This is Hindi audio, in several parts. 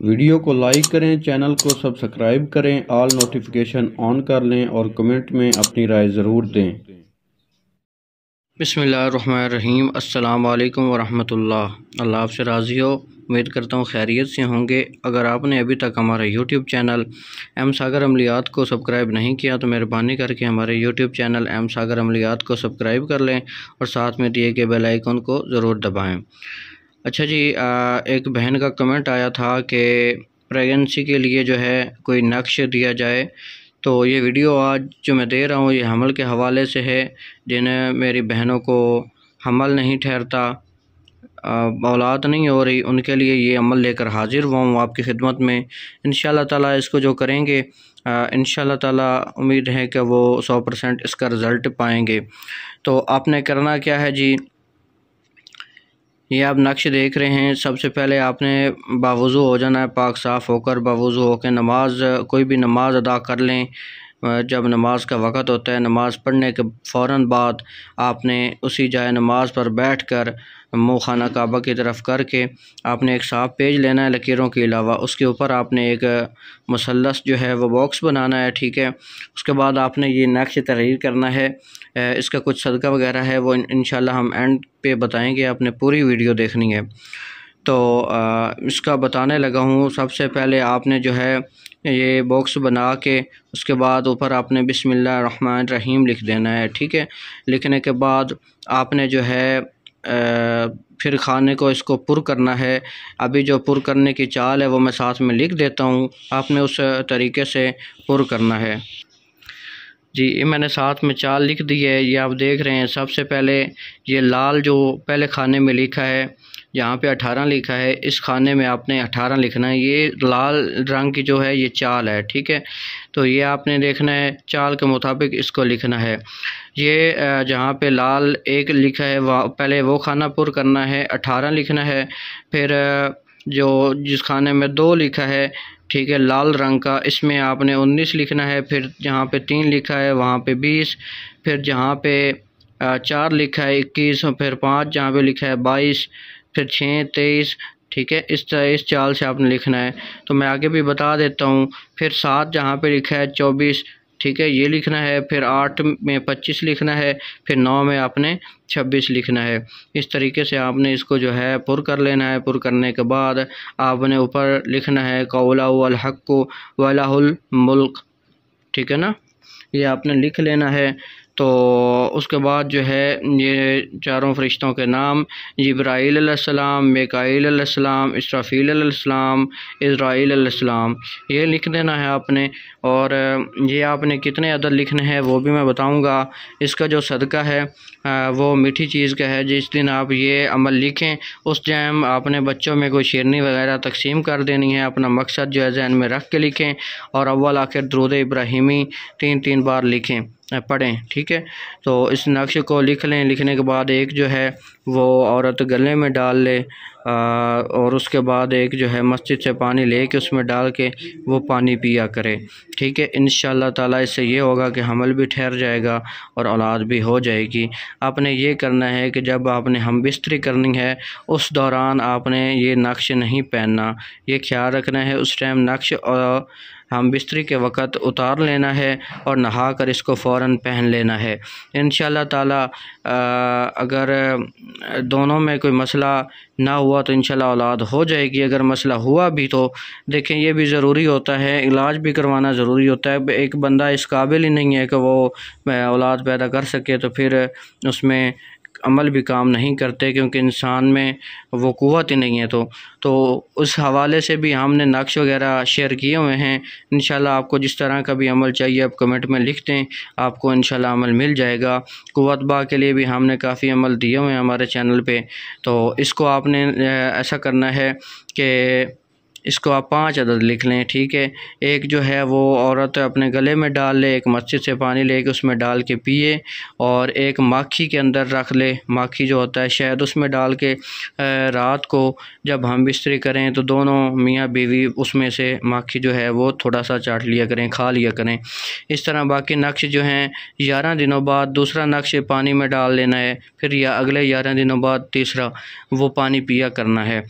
वीडियो को लाइक करें, चैनल को सब्सक्राइब करें, ऑल नोटिफिकेशन ऑन कर लें और कमेंट में अपनी राय ज़रूर दें। बिस्मिल्लाहिर्रहमानिर्रहीम। अस्सलाम वालेकुम वरहमतुल्लाह। अल्लाह आपसे राज़ी हो, उम्मीद करता हूँ खैरियत से होंगे। अगर आपने अभी तक हमारा यूट्यूब चैनल एम सागर अमलियात को सब्सक्राइब नहीं किया तो मेहरबानी करके हमारे यूट्यूब चैनल एम सागर अमलियात को सब्सक्राइब कर लें और साथ में दिए गए बेल आइकन को ज़रूर दबाएँ। अच्छा जी, एक बहन का कमेंट आया था कि प्रेगनेंसी के लिए जो है कोई नक्श दिया जाए। तो ये वीडियो आज जो मैं दे रहा हूँ ये हमल के हवाले से है। जिन्हें मेरी बहनों को हमल नहीं ठहरता, औलाद नहीं हो रही, उनके लिए ये अमल लेकर हाजिर हुआ हूँ आपकी खिदमत में। इंशाअल्लाह ताला इसको जो करेंगे इंशाअल्लाह ताला उम्मीद है कि वो 100% इसका रिज़ल्ट पाएंगे। तो आपने करना क्या है जी, ये आप नक्श देख रहे हैं। सबसे पहले आपने बावुज़ू हो जाना है, पाक साफ़ होकर बावुज़ू होकर नमाज कोई भी नमाज अदा कर लें। जब नमाज का वक़्त होता है, नमाज पढ़ने के फ़ौरन बाद आपने उसी जाए नमाज पर बैठकर मुँह खाना काबा की तरफ करके आपने एक साफ पेज लेना है लकीरों के अलावा। उसके ऊपर आपने एक मुसल्लस जो है वो बॉक्स बनाना है, ठीक है। उसके बाद आपने ये नक्श तहरीर करना है। इसका कुछ सदका वगैरह है वो इंशाल्लाह हम एंड पे बताएंगे, आपने पूरी वीडियो देखनी है। तो इसका बताने लगा हूँ। सबसे पहले आपने जो है ये बॉक्स बना के उसके बाद ऊपर आपने बिस्मिल्लाहिर्रहमानिर्रहीम लिख देना है, ठीक है। लिखने के बाद आपने जो है फिर खाने को इसको पुर करना है। अभी जो पुर करने की चाल है वो मैं साथ में लिख देता हूँ, आपने उस तरीके से पुर करना है जी। ये मैंने साथ में चाल लिख दी है, ये आप देख रहे हैं। सबसे पहले ये लाल जो पहले खाने में लिखा है, यहाँ पे 18 लिखा है, इस खाने में आपने 18 लिखना है। ये लाल रंग की जो है ये चाल है, ठीक है। तो ये आपने देखना है, चाल के मुताबिक इसको लिखना है। ये जहाँ पे लाल 1 लिखा है वहाँ पहले वो खाना पुर करना है, 18 लिखना है। फिर जो जिस खाने में 2 लिखा है, ठीक है, लाल रंग का, इसमें आपने 19 लिखना है। फिर जहाँ पे 3 लिखा है वहाँ पे 20, फिर जहाँ पे 4 लिखा है 21, फिर 5 जहाँ पे लिखा है 22, फिर 6 23, ठीक है। इस चाल से आपने लिखना है। तो मैं आगे भी बता देता हूँ। फिर 7 जहाँ पे लिखा है 24, ठीक है, ये लिखना है। फिर 8 में 25 लिखना है। फिर 9 में आपने 26 लिखना है। इस तरीके से आपने इसको जो है पुर कर लेना है। पुर करने के बाद आपने ऊपर लिखना है कौलहुल हक़्क़ु वलहुल मुल्क, ठीक है ना, ये आपने लिख लेना है। तो उसके बाद जो है ये चारों फरिश्तों के नाम जिब्राईल अलैहिस्सलाम, मिकाईल अलैहिस्सलाम, इसराफील अलैहिस्सलाम, इज़राईल अलैहिस्सलाम, ये लिख देना है आपने। और ये आपने कितने अदद लिखने हैं वो भी मैं बताऊंगा। इसका जो सदका है वो मीठी चीज़ का है। जिस दिन आप ये अमल लिखें उस टाइम आपने बच्चों में कोई शेरनी वगैरह तकसीम कर देनी है। अपना मकसद जो है ज़हन में रख के लिखें और अव्वल आखिर दुरूद इब्राहिमी 3 बार लिखें, पढ़ें, ठीक है। तो इस नक्श को लिख लें। लिखने के बाद एक जो है वो औरत गले में डाल ले और उसके बाद एक जो है मस्जिद से पानी ले के उसमें डाल के वो पानी पिया करे, ठीक है। इंशाअल्लाह ताला इससे ये होगा कि हमल भी ठहर जाएगा और औलाद भी हो जाएगी। आपने ये करना है कि जब आपने हम बिस्तरी करनी है उस दौरान आपने ये नक्श नहीं पहनना, ये ख्याल रखना है। उस टाइम नक्श और हम बिस्तरी के वक़्त उतार लेना है और नहा कर इसको फ़ौरन पहन लेना है। इंशाअल्लाह ताला अगर दोनों में कोई मसला ना हुआ तो इंशाअल्लाह औलाद हो जाएगी। अगर मसला हुआ भी तो देखें ये भी ज़रूरी होता है, इलाज भी करवाना ज़रूरी होता है। एक बंदा इस काबिल ही नहीं है कि वो औलाद पैदा कर सके तो फिर उसमें अमल भी काम नहीं करते, क्योंकि इंसान में वो क़ुव्वत ही नहीं है। तो उस हवाले से भी हमने नक्श वगैरह शेयर किए हुए हैं। इंशाल्लाह आपको जिस तरह का भी अमल चाहिए आप कमेंट में लिख दें, आपको इंशाल्लाह अमल मिल जाएगा। क़ुव्वत बा के लिए भी हमने काफ़ी अमल दिए हुए हैं हमारे चैनल पे। तो इसको आपने ऐसा करना है कि इसको आप 5 अदद लिख लें, ठीक है। एक जो है वो औरत अपने गले में डाल ले, एक मस्जिद से पानी लेके उसमें डाल के पिए, और एक माखी के अंदर रख ले, माखी जो होता है शहद, उसमें डाल के रात को जब हम बिस्तरी करें तो दोनों मियाँ बीवी उसमें से माखी जो है वो थोड़ा सा चाट लिया करें, खा लिया करें। इस तरह बाकी नक्श जो हैं 11 दिनों बाद दूसरा नक्श पानी में डाल लेना है, फिर या अगले 11 दिनों बाद तीसरा वो पानी पिया करना है।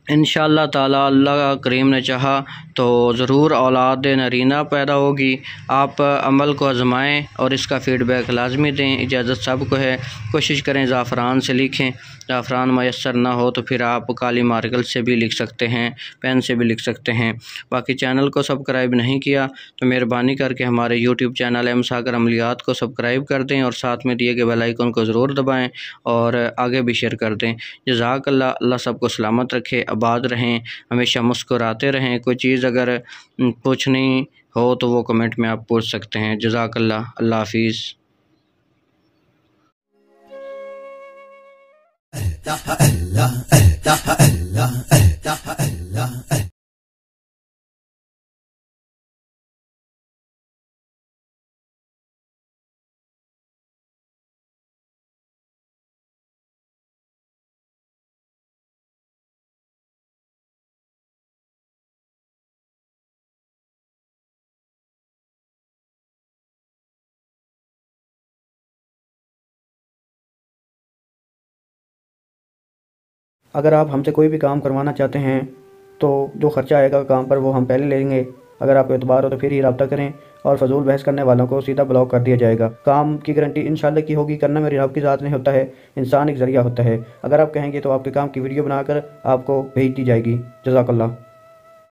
इंशाअल्लाह ताला अल्लाह करीम ने चाहा तो ज़रूर औलाद नरीना पैदा होगी। आप अमल को आजमाएं और इसका फ़ीडबैक लाजमी दें। इजाज़त सबको है, कोशिश करें ज़ाफ़रान से लिखें, ज़ाफ़रान मैसर ना हो तो फिर आप काली मार्कल से भी लिख सकते हैं, पेन से भी लिख सकते हैं। बाकी चैनल को सब्सक्राइब नहीं किया तो मेहरबानी करके हमारे यूट्यूब चैनल एम सागर अमलियात को सब्सक्राइब कर दें और साथ में दिए गए बेल आइकन को ज़रूर दबाएँ और आगे भी शेयर कर दें। जज़ाकल्लाह, अल्लाह सबको सलामत रखे, आबाद रहें, हमेशा मुस्कुराते रहें। कोई चीज़ अगर पूछनी हो तो वो कमेंट में आप पूछ सकते हैं। जज़ाकल्लाह, अल्लाह हाफिज़। अगर आप हमसे कोई भी काम करवाना चाहते हैं तो जो ख़र्चा आएगा काम पर वो हम पहले लेंगे। अगर आपको एतबार हो तो फिर ही रब्ता करें, और फजूल बहस करने वालों को सीधा ब्लॉक कर दिया जाएगा। काम की गारंटी इंशाल्लाह की होगी, करना मेरी रब की ज़ात नहीं होता है, इंसान एक ज़रिया होता है। अगर आप कहेंगे तो आपके काम की वीडियो बनाकर आपको भेज दी जाएगी। जज़ाकल्लाह।